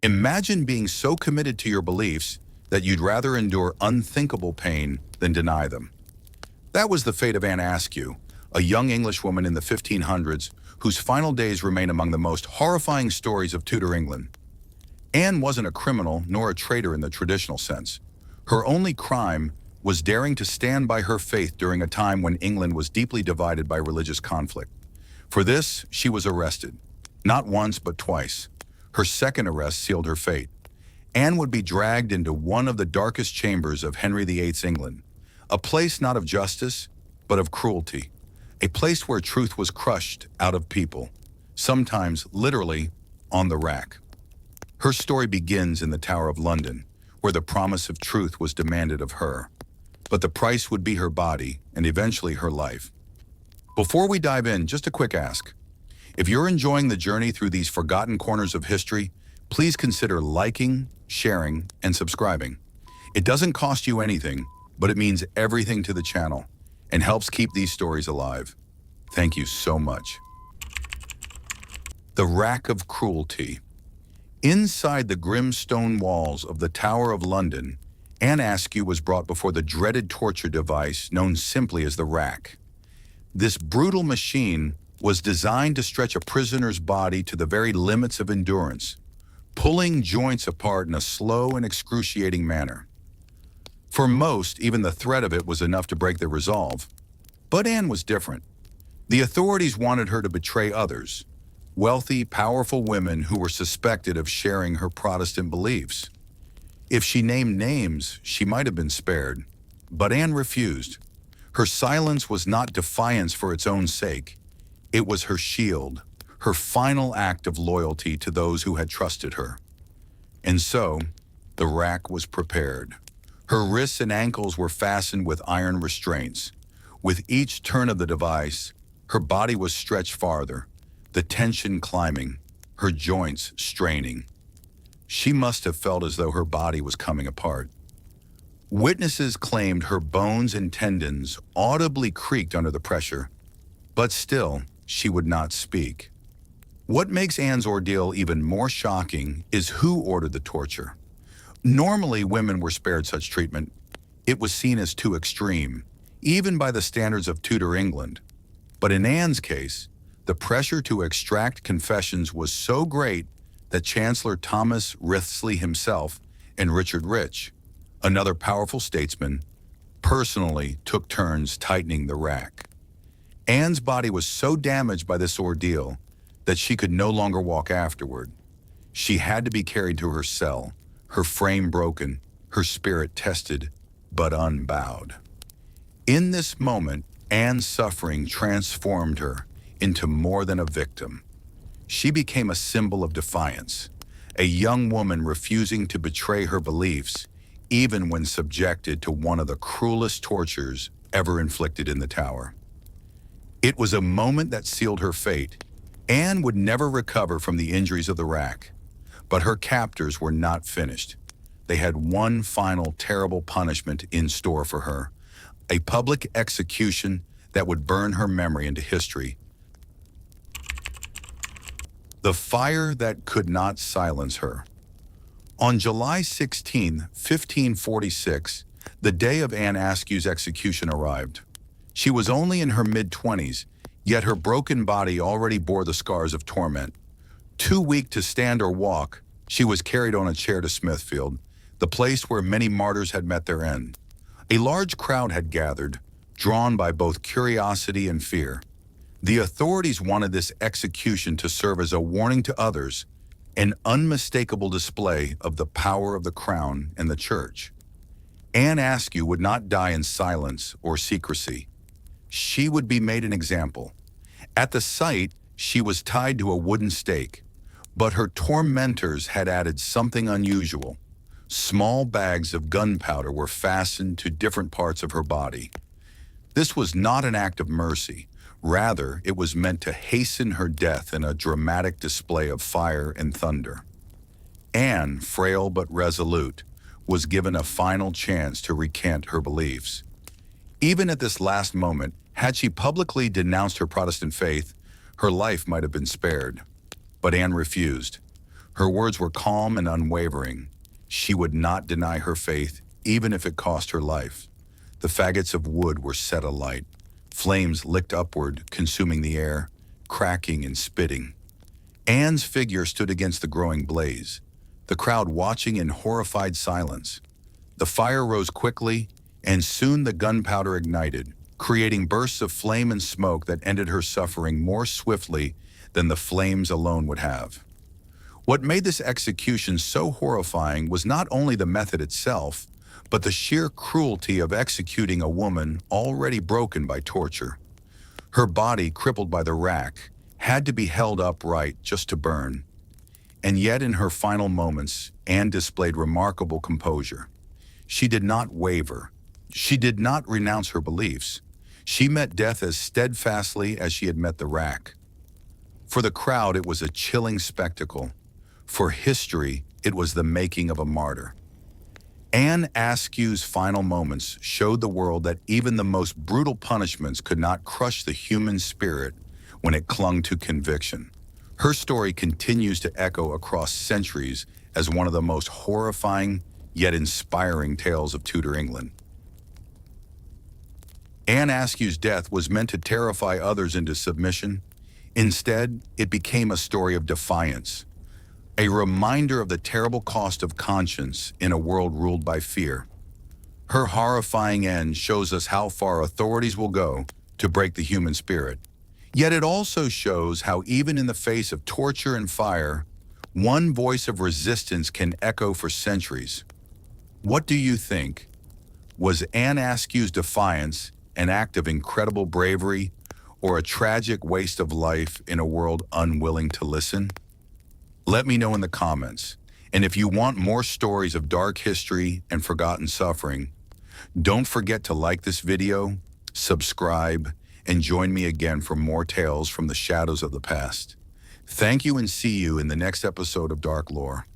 Imagine being so committed to your beliefs that you'd rather endure unthinkable pain than deny them. That was the fate of Anne Askew, a young Englishwoman in the 1500s whose final days remain among the most horrifying stories of Tudor England. Anne wasn't a criminal nor a traitor in the traditional sense. Her only crime was daring to stand by her faith during a time when England was deeply divided by religious conflict. For this, she was arrested, not once but twice. Her second arrest sealed her fate. Anne would be dragged into one of the darkest chambers of Henry VIII's England, a place not of justice, but of cruelty, a place where truth was crushed out of people, sometimes literally on the rack. Her story begins in the Tower of London, where the promise of truth was demanded of her, but the price would be her body and eventually her life. Before we dive in, just a quick ask. If you're enjoying the journey through these forgotten corners of history, please consider liking, sharing, and subscribing. It doesn't cost you anything, but it means everything to the channel and helps keep these stories alive. Thank you so much. The Rack of Cruelty. Inside the grim stone walls of the Tower of London, Anne Askew was brought before the dreaded torture device known simply as the rack. This brutal machine was designed to stretch a prisoner's body to the very limits of endurance, pulling joints apart in a slow and excruciating manner. For most, even the threat of it was enough to break their resolve. But Anne was different. The authorities wanted her to betray others, wealthy, powerful women who were suspected of sharing her Protestant beliefs. If she named names, she might have been spared, but Anne refused. Her silence was not defiance for its own sake. It was her shield, her final act of loyalty to those who had trusted her. And so, the rack was prepared. Her wrists and ankles were fastened with iron restraints. With each turn of the device, her body was stretched farther, the tension climbing, her joints straining. She must have felt as though her body was coming apart. Witnesses claimed her bones and tendons audibly creaked under the pressure, but still, she would not speak. What makes Anne's ordeal even more shocking is who ordered the torture. Normally, women were spared such treatment. It was seen as too extreme, even by the standards of Tudor England. But in Anne's case, the pressure to extract confessions was so great that Chancellor Thomas Wriothesley himself and Richard Rich, another powerful statesman, personally took turns tightening the rack. Anne's body was so damaged by this ordeal that she could no longer walk afterward. She had to be carried to her cell, her frame broken, her spirit tested, but unbowed. In this moment, Anne's suffering transformed her into more than a victim. She became a symbol of defiance, a young woman refusing to betray her beliefs, even when subjected to one of the cruelest tortures ever inflicted in the Tower. It was a moment that sealed her fate. Anne would never recover from the injuries of the rack, but her captors were not finished. They had one final terrible punishment in store for her, a public execution that would burn her memory into history. The fire that could not silence her. On July 16, 1546, the day of Anne Askew's execution arrived. She was only in her mid-20s, yet her broken body already bore the scars of torment. Too weak to stand or walk, she was carried on a chair to Smithfield, the place where many martyrs had met their end. A large crowd had gathered, drawn by both curiosity and fear. The authorities wanted this execution to serve as a warning to others, an unmistakable display of the power of the crown and the church. Anne Askew would not die in silence or secrecy. She would be made an example. At the site, she was tied to a wooden stake, but her tormentors had added something unusual. Small bags of gunpowder were fastened to different parts of her body. This was not an act of mercy. Rather, it was meant to hasten her death in a dramatic display of fire and thunder. Anne, frail but resolute, was given a final chance to recant her beliefs. Even at this last moment, had she publicly denounced her Protestant faith, her life might have been spared. But Anne refused. Her words were calm and unwavering. She would not deny her faith, even if it cost her life. The faggots of wood were set alight. Flames licked upward, consuming the air, cracking and spitting. Anne's figure stood against the growing blaze, the crowd watching in horrified silence. The fire rose quickly, and soon the gunpowder ignited, creating bursts of flame and smoke that ended her suffering more swiftly than the flames alone would have. What made this execution so horrifying was not only the method itself, but the sheer cruelty of executing a woman already broken by torture. Her body, crippled by the rack, had to be held upright just to burn. And yet in her final moments, Anne displayed remarkable composure. She did not waver. She did not renounce her beliefs. She met death as steadfastly as she had met the rack. For the crowd, it was a chilling spectacle. For history, it was the making of a martyr. Anne Askew's final moments showed the world that even the most brutal punishments could not crush the human spirit when it clung to conviction. Her story continues to echo across centuries as one of the most horrifying yet inspiring tales of Tudor England. Anne Askew's death was meant to terrify others into submission. Instead, it became a story of defiance, a reminder of the terrible cost of conscience in a world ruled by fear. Her horrifying end shows us how far authorities will go to break the human spirit. Yet it also shows how even in the face of torture and fire, one voice of resistance can echo for centuries. What do you think? Was Anne Askew's defiance an act of incredible bravery or a tragic waste of life in a world unwilling to listen? Let me know in the comments. And if you want more stories of dark history and forgotten suffering, don't forget to like this video, subscribe, and join me again for more tales from the shadows of the past. Thank you and see you in the next episode of Dark Lore.